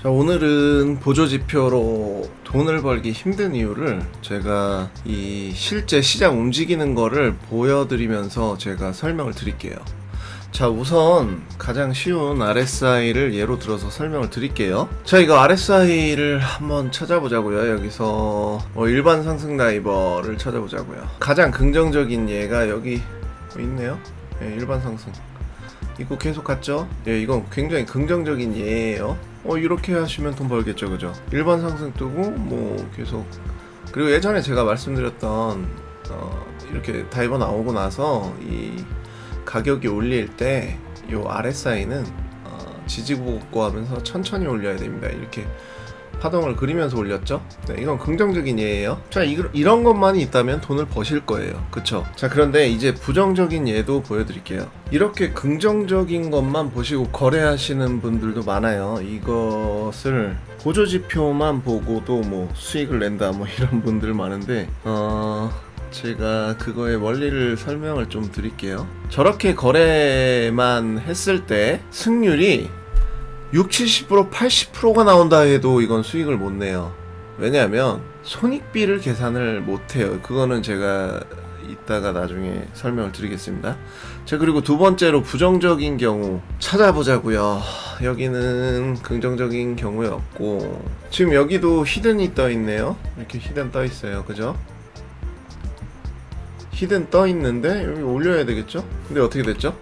자, 오늘은 보조지표로 돈을 벌기 힘든 이유를 제가 이 실제 시장 움직이는 거를 보여드리면서 제가 설명을 드릴게요. 자, 우선 가장 쉬운 RSI를 예로 들어서 설명을 드릴게요. 자, 이거 RSI를 한번 찾아보자고요. 여기서 일반 상승 다이버를 찾아보자고요. 가장 긍정적인 예가 여기 있네요. 네, 일반 상승. 이거 계속 갔죠? 예, 이건 굉장히 긍정적인 예예요. 이렇게 하시면 돈 벌겠죠, 그죠? 일반 상승 뜨고 계속. 그리고 예전에 제가 말씀드렸던 이렇게 다이버 나오고 나서 이 가격이 올릴 때 요 RSI는 지지고고하면서 천천히 올려야 됩니다. 이렇게 파동을 그리면서 올렸죠? 네, 이건 긍정적인 예예요. 자, 이런 것만이 있다면 돈을 버실 거예요. 그쵸? 자, 그런데 이제 부정적인 예도 보여드릴게요. 이렇게 긍정적인 것만 보시고 거래하시는 분들도 많아요. 이것을 보조지표만 보고도 수익을 낸다 이런 분들 많은데 제가 그거의 원리를 설명을 좀 드릴게요. 저렇게 거래만 했을 때 승률이 60, 70%, 80%가 나온다 해도 이건 수익을 못 내요. 왜냐하면 손익비를 계산을 못 해요. 그거는 제가 이따가 나중에 설명을 드리겠습니다. 자, 그리고 두 번째로 부정적인 경우 찾아보자고요. 여기는 긍정적인 경우였고, 지금 여기도 히든이 떠 있네요. 이렇게 히든 떠 있어요. 그죠? 히든 떠 있는데 여기 올려야 되겠죠? 근데 어떻게 됐죠?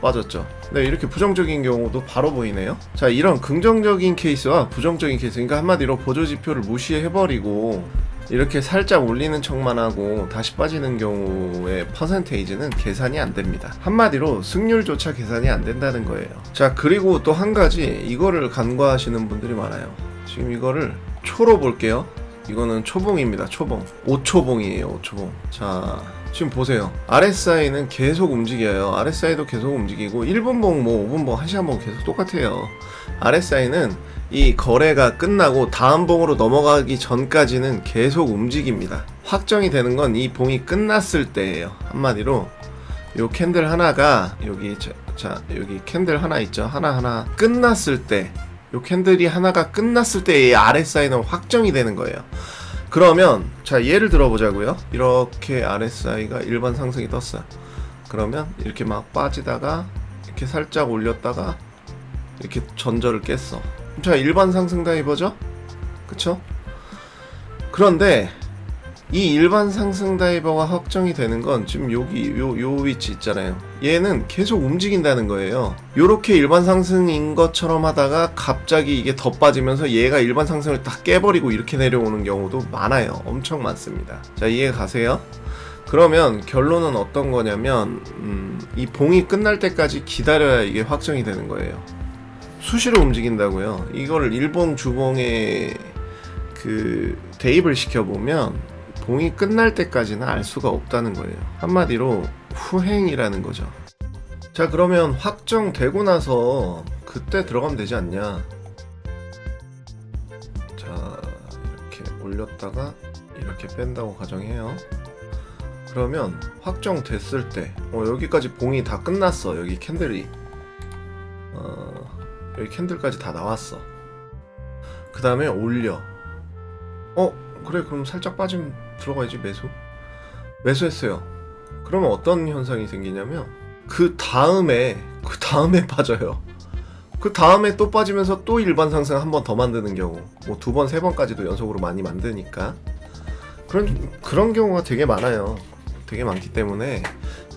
빠졌죠. 네, 이렇게 부정적인 경우도 바로 보이네요. 자, 이런 긍정적인 케이스와 부정적인 케이스, 그러니까 한마디로 보조지표를 무시해버리고 이렇게 살짝 올리는 척만 하고 다시 빠지는 경우의 퍼센테이지는 계산이 안 됩니다. 한마디로 승률조차 계산이 안 된다는 거예요. 자, 그리고 또 한 가지 이거를 간과하시는 분들이 많아요. 지금 이거를 초로 볼게요. 이거는 초봉입니다. 초봉. 5초봉이에요. 5초봉. 자, 지금 보세요. RSI는 계속 움직여요. RSI도 계속 움직이고 1분봉, 5분봉, 1시간봉 계속 똑같아요. RSI는 이 거래가 끝나고 다음 봉으로 넘어가기 전까지는 계속 움직입니다. 확정이 되는 건 이 봉이 끝났을 때예요. 한마디로 요 캔들 하나가 여기 여기 캔들 하나 있죠. 하나 끝났을 때, 요 캔들이 하나가 끝났을 때 이 RSI는 확정이 되는 거예요. 그러면 자, 예를 들어보자고요. 이렇게 RSI가 일반 상승이 떴어요. 그러면 이렇게 막 빠지다가 이렇게 살짝 올렸다가 이렇게 전저를 깼어. 자, 일반 상승 다이버죠? 그쵸? 그런데 이 일반 상승 다이버가 확정이 되는 건 지금 여기 요 위치 있잖아요. 얘는 계속 움직인다는 거예요. 요렇게 일반 상승인 것처럼 하다가 갑자기 이게 더 빠지면서 얘가 일반 상승을 다 깨버리고 이렇게 내려오는 경우도 많아요. 엄청 많습니다. 자, 이해 가세요? 그러면 결론은 어떤 거냐면 이 봉이 끝날 때까지 기다려야 이게 확정이 되는 거예요. 수시로 움직인다고요. 이거를 일봉 주봉에 대입을 시켜보면 봉이 끝날 때까지는 알 수가 없다는 거예요. 한마디로 후행이라는 거죠. 자, 그러면 확정되고 나서 그때 들어가면 되지 않냐. 자, 이렇게 올렸다가 이렇게 뺀다고 가정해요. 그러면 확정됐을 때 여기까지 봉이 다 끝났어. 여기 캔들이 여기 캔들까지 다 나왔어. 그 다음에 올려. 그래, 그럼 살짝 빠지면 들어가야지. 매수했어요. 그러면 어떤 현상이 생기냐면 그 다음에 빠져요. 그 다음에 또 빠지면서 또 일반 상승 한 번 더 만드는 경우, 2번, 3번까지도 연속으로 많이 만드니까 그런 경우가 되게 많아요. 되게 많기 때문에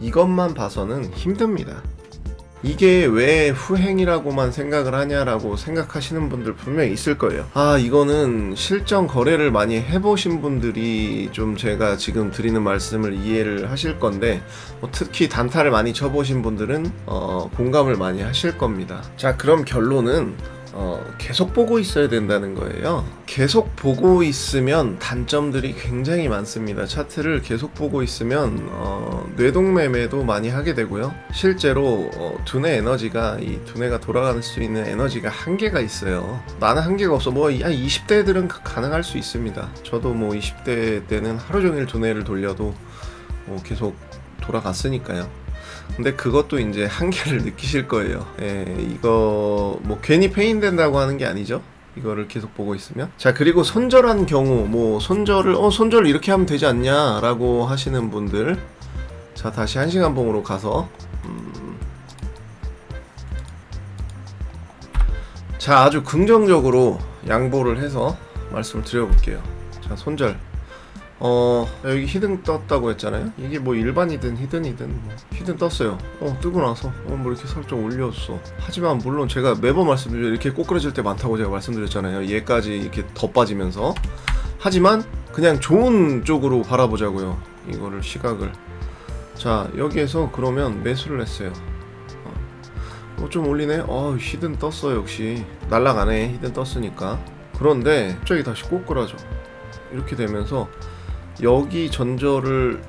이것만 봐서는 힘듭니다. 이게 왜 후행이라고만 생각을 하냐라고 생각하시는 분들 분명히 있을 거예요. 이거는 실전 거래를 많이 해보신 분들이 좀 제가 지금 드리는 말씀을 이해를 하실 건데, 특히 단타를 많이 쳐보신 분들은 공감을 많이 하실 겁니다. 자, 그럼 결론은 계속 보고 있어야 된다는 거예요. 계속 보고 있으면 단점들이 굉장히 많습니다. 차트를 계속 보고 있으면 뇌동매매도 많이 하게 되고요. 실제로 두뇌 에너지가, 이 두뇌가 돌아갈 수 있는 에너지가 한계가 있어요. 나는 한계가 없어. 20대들은 가능할 수 있습니다. 저도 20대 때는 하루 종일 두뇌를 돌려도 계속 돌아갔으니까요. 근데 그것도 이제 한계를 느끼실 거예요. 이거 괜히 페인 된다고 하는 게 아니죠. 이거를 계속 보고 있으면. 자, 그리고 손절한 경우 뭐 손절을 이렇게 하면 되지 않냐 라고 하시는 분들, 자 다시 1시간 봉으로 가서 자 아주 긍정적으로 양보를 해서 말씀을 드려볼게요. 자, 손절 여기 히든 떴다고 했잖아요. 이게 뭐 일반이든 히든이든 뭐 히든 떴어요. 뜨고 나서 뭐 이렇게 설정 올렸어. 하지만 물론 제가 매번 말씀드려 이렇게 꼬꾸라질 때 많다고 제가 말씀드렸잖아요. 얘까지 이렇게 더 빠지면서. 하지만 그냥 좋은 쪽으로 바라보자고요, 이거를 시각을. 자, 여기에서 그러면 매수를 했어요. 좀 올리네. 히든 떴어. 역시 날라가네, 히든 떴으니까. 그런데 갑자기 다시 꼬꾸라져. 이렇게 되면서 여기 전절을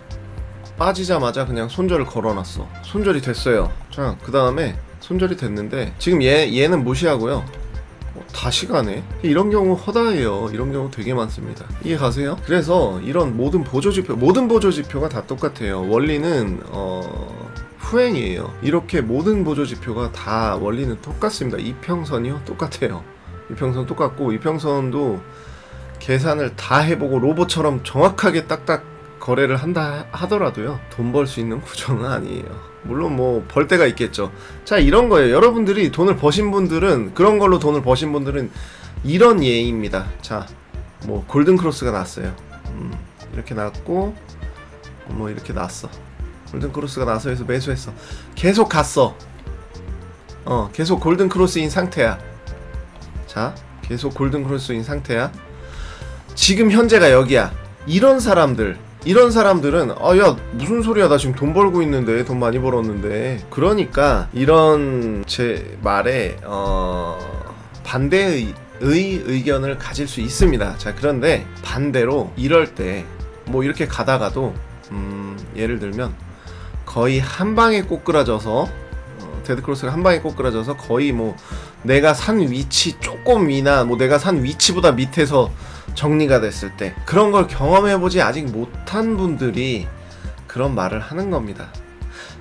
빠지자마자 그냥 손절을 걸어놨어. 손절이 됐어요. 자, 그 다음에 손절이 됐는데 지금 얘는 무시하고요. 다시 가네. 이런 경우 허다해요. 이런 경우 되게 많습니다. 이해 가세요? 그래서 이런 모든 보조지표가 다 똑같아요. 원리는 후행이에요. 이렇게 모든 보조지표가 다 원리는 똑같습니다. 이평선이요? 똑같아요. 이평선 똑같고, 이평선도 계산을 다 해보고 로봇처럼 정확하게 딱딱 거래를 한다 하더라도요, 돈 벌 수 있는 구조는 아니에요. 물론 뭐 벌 때가 있겠죠. 자, 이런 거예요. 여러분들이 돈을 버신 분들은, 그런 걸로 돈을 버신 분들은 이런 예입니다. 자, 뭐 골든크로스가 났어요. 이렇게 났고 뭐 이렇게 났어. 골든크로스가 나서 해서 매수했어. 계속 갔어. 계속 골든크로스인 상태야. 자, 계속 골든크로스인 상태야. 지금 현재가 여기야. 이런 사람들은 야 무슨 소리야, 나 지금 돈 벌고 있는데, 돈 많이 벌었는데. 그러니까 이런 제 말에 반대의 의견을 가질 수 있습니다. 자, 그런데 반대로 이럴 때 뭐 이렇게 가다가도 예를 들면 거의 한 방에 꼬꾸라져서 데드크로스가 한 방에 꼬꾸라져서 거의 뭐 내가 산 위치 조금 위나 뭐 내가 산 위치보다 밑에서 정리가 됐을 때, 그런 걸 경험해보지 아직 못한 분들이 그런 말을 하는 겁니다.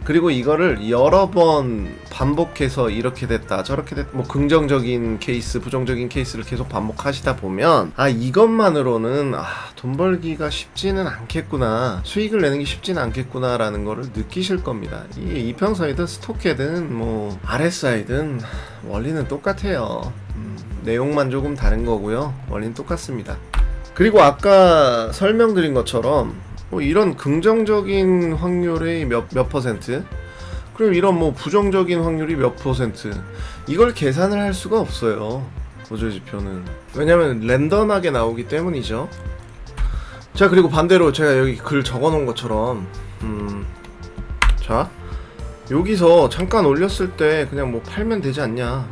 그리고 이거를 여러 번 반복해서 이렇게 됐다 저렇게 됐다, 뭐 긍정적인 케이스 부정적인 케이스를 계속 반복하시다 보면 이것만으로는 돈 벌기가 쉽지는 않겠구나, 수익을 내는 게 쉽지는 않겠구나 라는 거를 느끼실 겁니다. 이게 이평선이든 스토캐든 뭐 RSI든 원리는 똑같아요. 내용만 조금 다른 거고요, 원리는 똑같습니다. 그리고 아까 설명드린 것처럼 뭐 이런 긍정적인 확률의 몇 퍼센트, 그리고 이런 뭐 부정적인 확률이 몇 퍼센트, 이걸 계산을 할 수가 없어요, 보조지표는. 왜냐면 랜덤하게 나오기 때문이죠. 자, 그리고 반대로 제가 여기 글 적어놓은 것처럼 자, 여기서 잠깐 올렸을 때 그냥 뭐 팔면 되지 않냐,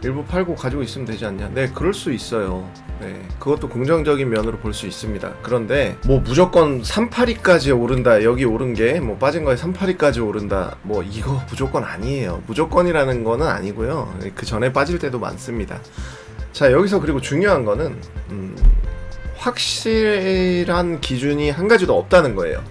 일부 팔고 가지고 있으면 되지 않냐. 네, 그럴 수 있어요. 네, 그것도 긍정적인 면으로 볼 수 있습니다. 그런데 뭐 무조건 382까지 오른다, 여기 오른 게 뭐 빠진 거에 382까지 오른다, 뭐 이거 무조건 아니에요. 무조건이라는 거는 아니고요, 그 전에 빠질 때도 많습니다. 자, 여기서 그리고 중요한 거는 확실한 기준이 한 가지도 없다는 거예요.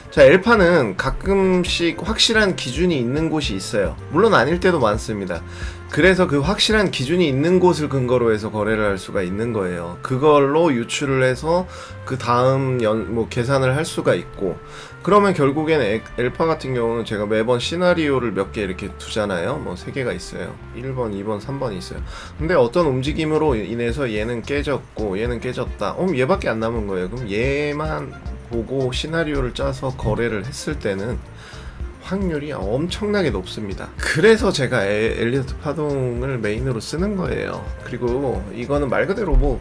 자, 엘파는 가끔씩 확실한 기준이 있는 곳이 있어요. 물론 아닐 때도 많습니다. 그래서 그 확실한 기준이 있는 곳을 근거로 해서 거래를 할 수가 있는 거예요. 그걸로 유출을 해서 그 다음 뭐 계산을 할 수가 있고, 그러면 결국엔 엘파 같은 경우는 제가 매번 시나리오를 몇 개 이렇게 두잖아요. 뭐 3개가 있어요. 1번, 2번, 3번이 있어요. 근데 어떤 움직임으로 인해서 얘는 깨졌고 얘는 깨졌다. 얘밖에 안 남은 거예요. 그럼 얘만 보고 시나리오를 짜서 거래를 했을 때는 확률이 엄청나게 높습니다. 그래서 제가 엘리어트 파동을 메인으로 쓰는 거예요. 그리고 이거는 말 그대로 뭐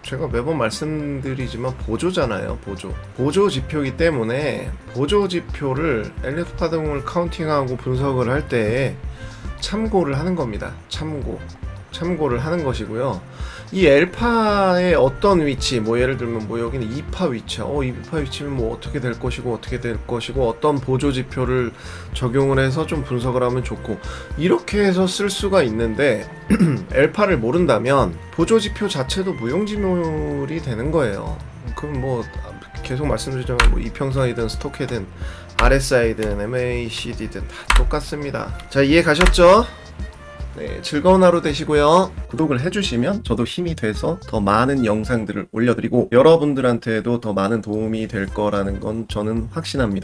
제가 매번 말씀드리지만 보조잖아요. 보조 지표이기 때문에 보조 지표를 엘리어트 파동을 카운팅하고 분석을 할 때 참고를 하는 겁니다. 참고를 하는 것이고요. 이 엘파의 어떤 위치, 뭐 예를 들면 뭐 여기는 2파 위치야. 2파 위치면 뭐 어떻게 될 것이고 어떤 보조 지표를 적용을 해서 좀 분석을 하면 좋고, 이렇게 해서 쓸 수가 있는데 엘파를 모른다면 보조 지표 자체도 무용지물이 되는 거예요. 그럼 뭐 계속 말씀드리자면 뭐 이평선이든 스토캐든 RSI든 MACD든 다 똑같습니다. 자, 이해 가셨죠? 네, 즐거운 하루 되시고요. 구독을 해주시면 저도 힘이 돼서 더 많은 영상들을 올려드리고 여러분들한테도 더 많은 도움이 될 거라는 건 저는 확신합니다.